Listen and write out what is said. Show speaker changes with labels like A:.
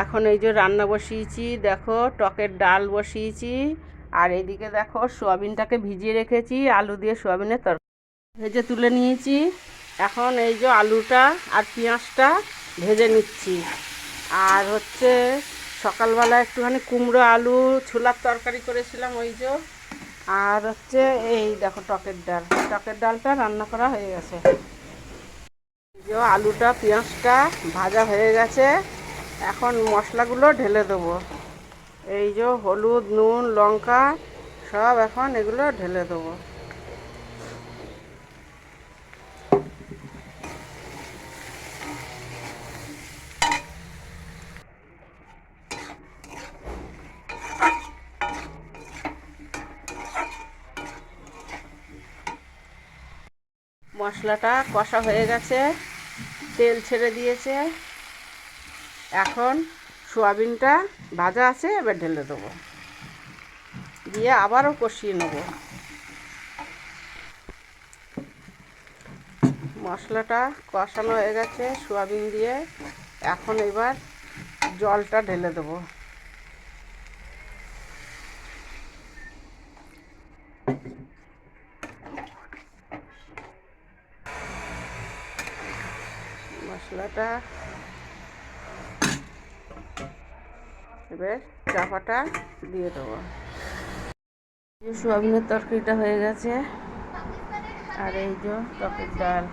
A: এখন এই যে রান্না বসিয়েছি, দেখো টকের ডাল বসিয়েছি। আর এইদিকে দেখো সোয়াবিনটাকে ভিজিয়ে রেখেছি, আলু দিয়ে সোয়াবিনের তরকারি ভেজে তুলে নিয়েছি। এখন এই যে আলুটা আর পেঁয়াজটা ভেজে নিচ্ছি। আর হচ্ছে সকালবেলা একটুখানি কুমড়ো আলু ছোলার তরকারি করেছিলাম ওই যে। আর হচ্ছে এই দেখো টকের ডালটা রান্না করা হয়ে গেছে। এই যে আলুটা পেঁয়াজটা ভাজা হয়ে গেছে, এখন মশলাগুলো ঢেলে দেবো। এই যে হলুদ, নুন, লঙ্কা সব এখন এগুলো ঢেলে দেবো। মশলাটা কষা হয়ে গেছে, তেল ছেড়ে দিয়েছে। এখন সোয়াবিনটা ভাজা আছে, এবার ঢেলে দেবো, দিয়ে আবারও কষিয়ে নেব। মশলাটা কষানো হয়ে গেছে সোয়াবিন দিয়ে, এখন এবার জলটা ঢেলে দেবো। মশলাটা এবার চাপাটা দিয়ে দেবো। সোয়াবিনের তরকারিটা হয়ে গেছে, আর এই যে টকের ডাল।